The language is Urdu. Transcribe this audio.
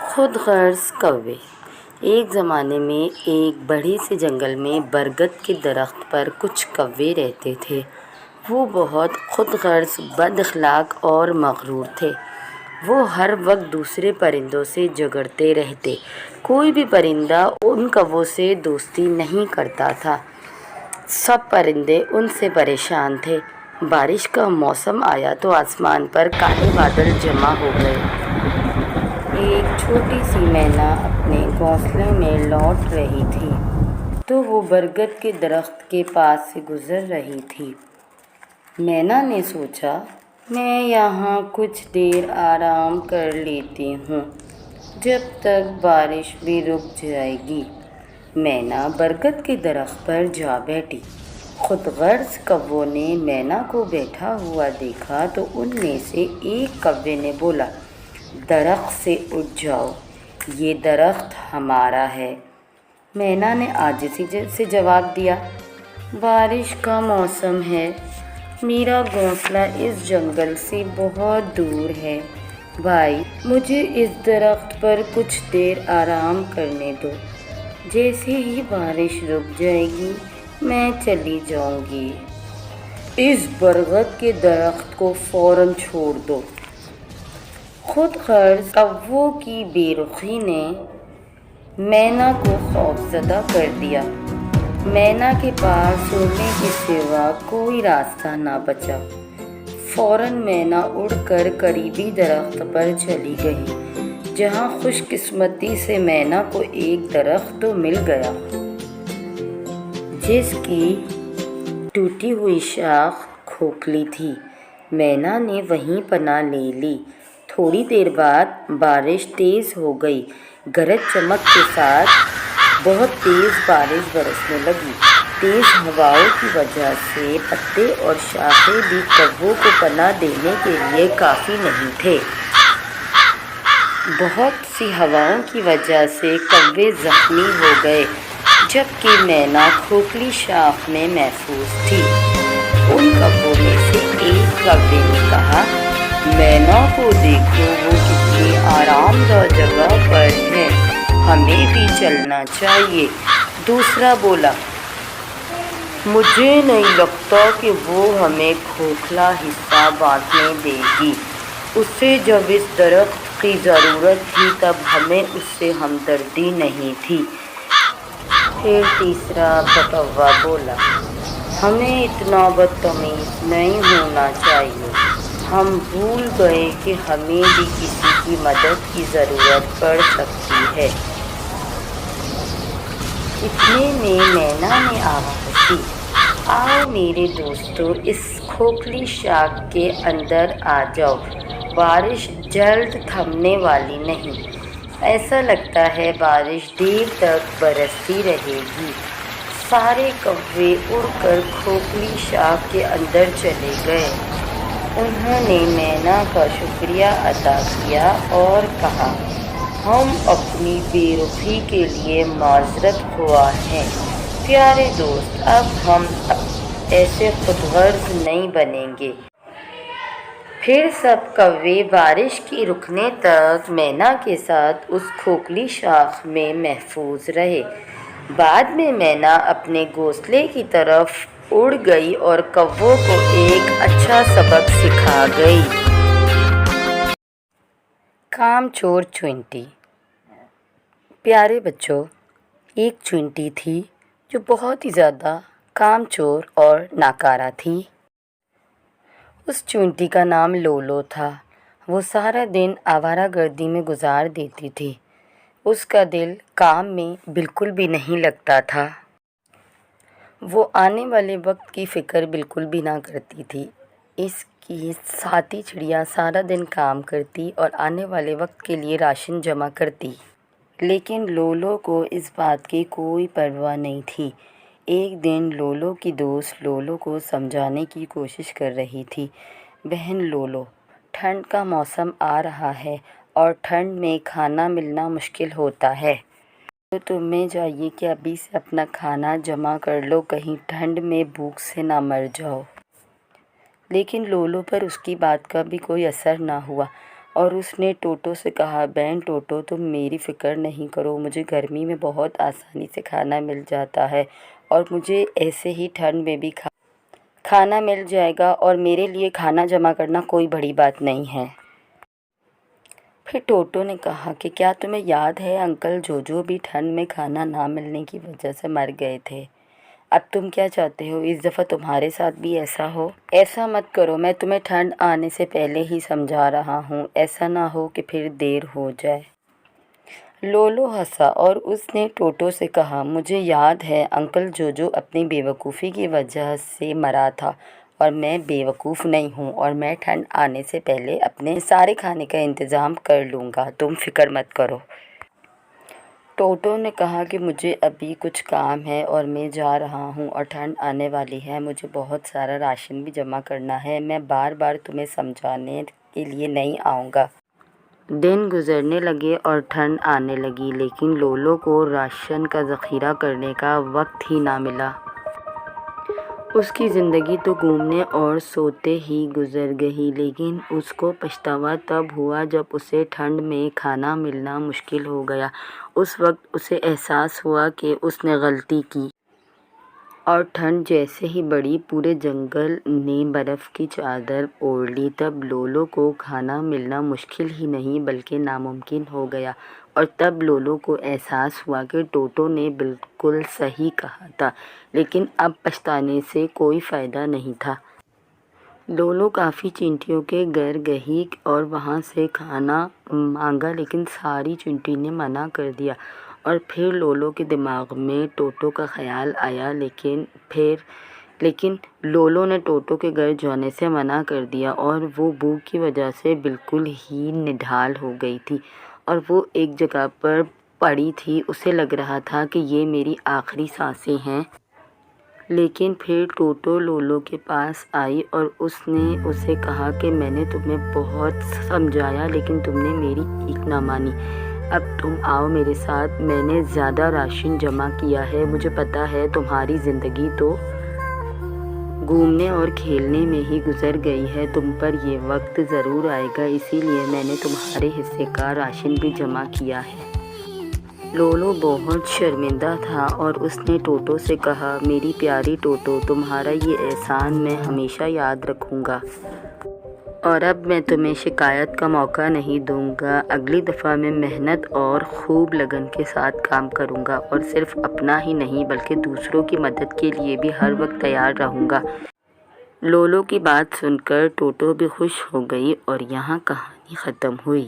خود غرض کوے۔ ایک زمانے میں ایک بڑے سے جنگل میں برگد کے درخت پر کچھ کوے رہتے تھے۔ وہ بہت خود غرض، بد اخلاق اور مغرور تھے۔ وہ ہر وقت دوسرے پرندوں سے جھگڑتے رہتے۔ کوئی بھی پرندہ ان کووں سے دوستی نہیں کرتا تھا۔ سب پرندے ان سے پریشان تھے۔ بارش کا موسم آیا تو آسمان پر کالے بادل جمع ہو گئے۔ ایک چھوٹی سی مینا اپنے گھونسلے میں لوٹ رہی تھی تو وہ برگد کے درخت کے پاس سے گزر رہی تھی۔ مینا نے سوچا، میں یہاں کچھ دیر آرام کر لیتی ہوں، جب تک بارش بھی رک جائے گی۔ مینا برگد کے درخت پر جا بیٹھی۔ خود غرض کووں نے مینا کو بیٹھا ہوا دیکھا تو ان میں سے ایک کوے نے بولا، درخت سے اٹھ جاؤ، یہ درخت ہمارا ہے۔ مینا نے عاجزی سے جواب دیا، بارش کا موسم ہے، میرا گھونسلہ اس جنگل سے بہت دور ہے۔ بھائی، مجھے اس درخت پر کچھ دیر آرام کرنے دو، جیسے ہی بارش رک جائے گی میں چلی جاؤں گی۔ اس برگد کے درخت کو فوراً چھوڑ دو۔ خود غرض کووں کی بے رخی نے مینا کو خوفزدہ کر دیا۔ مینا کے پاس اڑنے کے سوا کوئی راستہ نہ بچا۔ فوراً مینا اڑ کر قریبی درخت پر چلی گئی، جہاں خوش قسمتی سے مینا کو ایک درخت تو مل گیا، جس کی ٹوٹی ہوئی شاخ کھوکھلی تھی۔ مینا نے وہیں پناہ لے لی۔ تھوڑی دیر بعد بارش تیز ہو گئی۔ گرج چمک کے ساتھ بہت تیز بارش برسنے لگی۔ تیز ہواؤں کی وجہ سے پتے اور شاخیں بھی کووں کو پناہ دینے کے لیے کافی نہیں تھے۔ بہت سی ہواؤں کی وجہ سے کوے زخمی ہو گئے، جبکہ مینا کھوکھلی شاخ میں محفوظ تھی۔ ان کووں میں سے ایک کوے نے کہا، مینا کو دیکھو، وہ کتنی آرام دہ جگہ پر ہے، ہمیں بھی چلنا چاہیے۔ دوسرا بولا، مجھے نہیں لگتا کہ وہ ہمیں کھوکھلا حصہ بانٹنے دے گی، اسے جب اس درخت کی ضرورت تھی تب ہمیں اس سے ہمدردی نہیں تھی۔ پھر تیسرا کوّا بولا، ہمیں اتنا بدتمیز نہیں ہونا چاہیے، ہم بھول گئے کہ ہمیں بھی کسی کی مدد کی ضرورت پڑ سکتی ہے۔ اتنے میں مینا نے آواز دی، آؤ میرے دوستو، اس کھوکھلی شاخ کے اندر آ جاؤ، بارش جلد تھمنے والی نہیں، ایسا لگتا ہے بارش دیر تک برستی رہے گی۔ سارے کوے اڑ کر کھوکھلی شاخ کے اندر چلے گئے۔ انہوں نے مینا کا شکریہ ادا کیا اور کہا، ہم اپنی بے رخی کے لیے معذرت خواہ ہیں۔ پیارے دوست، اب ہم ایسے خود غرض نہیں بنیں گے۔ پھر سب کوے بارش کے رکنے تک مینا کے ساتھ اس کھوکھلی شاخ میں محفوظ رہے۔ بعد میں مینا اپنے گھونسلے کی طرف اڑ گئی اور کووں کو ایک اچھا سبق سکھا گئی۔ کام چور چیونٹی۔ پیارے بچوں، ایک چیونٹی تھی جو بہت ہی زیادہ کام چور اور ناکارہ تھی۔ اس چیونٹی کا نام لولو تھا۔ وہ سارا دن آوارہ گردی میں گزار دیتی تھی۔ اس کا دل کام میں بالکل بھی نہیں لگتا تھا۔ وہ آنے والے وقت کی فکر بالکل بھی نہ کرتی تھی۔ اس کی ساتھی چڑیا سارا دن کام کرتی اور آنے والے وقت کے لیے راشن جمع کرتی، لیکن لولو کو اس بات کی کوئی پرواہ نہیں تھی۔ ایک دن لولو کی دوست لولو کو سمجھانے کی کوشش کر رہی تھی، بہن لولو، ٹھنڈ کا موسم آ رہا ہے اور ٹھنڈ میں کھانا ملنا مشکل ہوتا ہے، تو تمہیں چاہیے کہ ابھی سے اپنا کھانا جمع کر لو، کہیں ٹھنڈ میں بھوک سے نہ مر جاؤ۔ لیکن لولو پر اس کی بات کا بھی کوئی اثر نہ ہوا اور اس نے ٹوٹو سے کہا، بہن ٹوٹو تم میری فکر نہیں کرو، مجھے گرمی میں بہت آسانی سے کھانا مل جاتا ہے اور مجھے ایسے ہی ٹھنڈ میں بھی کھانا مل جائے گا اور میرے لیے کھانا جمع کرنا کوئی بڑی بات نہیں ہے۔ پھر ٹوٹو نے کہا کہ کیا تمہیں یاد ہے انکل جوجو بھی ٹھنڈ میں کھانا نہ ملنے کی وجہ سے مر گئے تھے؟ اب تم کیا چاہتے ہو اس دفعہ تمہارے ساتھ بھی ایسا ہو؟ ایسا مت کرو، میں تمہیں ٹھنڈ آنے سے پہلے ہی سمجھا رہا ہوں، ایسا نہ ہو کہ پھر دیر ہو جائے۔ لولو ہنسا اور اس نے ٹوٹو سے کہا، مجھے یاد ہے انکل جوجو اپنی بے وقوفی کی وجہ سے مرا تھا اور میں بے وقوف نہیں ہوں اور میں ٹھنڈ آنے سے پہلے اپنے سارے کھانے کا انتظام کر لوں گا، تم فکر مت کرو۔ ٹوٹو نے کہا کہ مجھے ابھی کچھ کام ہے اور میں جا رہا ہوں اور ٹھنڈ آنے والی ہے، مجھے بہت سارا راشن بھی جمع کرنا ہے، میں بار بار تمہیں سمجھانے کے لیے نہیں آؤں گا۔ دن گزرنے لگے اور ٹھنڈ آنے لگی، لیکن لولو کو راشن کا ذخیرہ کرنے کا وقت ہی نہ ملا۔ اس کی زندگی تو گھومنے اور سوتے ہی گزر گئی، لیکن اس کو پچھتاوا تب ہوا جب اسے ٹھنڈ میں کھانا ملنا مشکل ہو گیا۔ اس وقت اسے احساس ہوا کہ اس نے غلطی کی اور ٹھنڈ جیسے ہی بڑھی پورے جنگل نے برف کی چادر اوڑھ لی۔ تب لولو کو کھانا ملنا مشکل ہی نہیں بلکہ ناممکن ہو گیا اور تب لولو کو احساس ہوا کہ ٹوٹو نے بالکل صحیح کہا تھا، لیکن اب پچھتانے سے کوئی فائدہ نہیں تھا۔ لولو کافی چینٹیوں کے گھر گئی اور وہاں سے کھانا مانگا، لیکن ساری چینٹی نے منع کر دیا اور پھر لولو کے دماغ میں ٹوٹو کا خیال آیا، لیکن لولو نے ٹوٹو کے گھر جانے سے منع کر دیا اور وہ بھوک کی وجہ سے بالکل ہی نڈھال ہو گئی تھی اور وہ ایک جگہ پر پڑی تھی۔ اسے لگ رہا تھا کہ یہ میری آخری سانسیں ہیں۔ لیکن پھر ٹوٹو لولو کے پاس آئی اور اس نے اسے کہا کہ میں نے تمہیں بہت سمجھایا لیکن تم نے میری ایک نہ مانی، اب تم آؤ میرے ساتھ، میں نے زیادہ راشن جمع کیا ہے، مجھے پتا ہے تمہاری زندگی تو گھومنے اور کھیلنے میں ہی گزر گئی ہے، تم پر یہ وقت ضرور آئے گا، اسی لیے میں نے تمہارے حصے کا راشن بھی جمع کیا ہے۔ لولو بہت شرمندہ تھا اور اس نے ٹوٹو سے کہا، میری پیاری ٹوٹو، تمہارا یہ احسان میں ہمیشہ یاد رکھوں گا اور اب میں تمہیں شکایت کا موقع نہیں دوں گا، اگلی دفعہ میں محنت اور خوب لگن کے ساتھ کام کروں گا اور صرف اپنا ہی نہیں بلکہ دوسروں کی مدد کے لیے بھی ہر وقت تیار رہوں گا۔ لولو کی بات سن کر ٹوٹو بھی خوش ہو گئی اور یہاں کہانی ختم ہوئی۔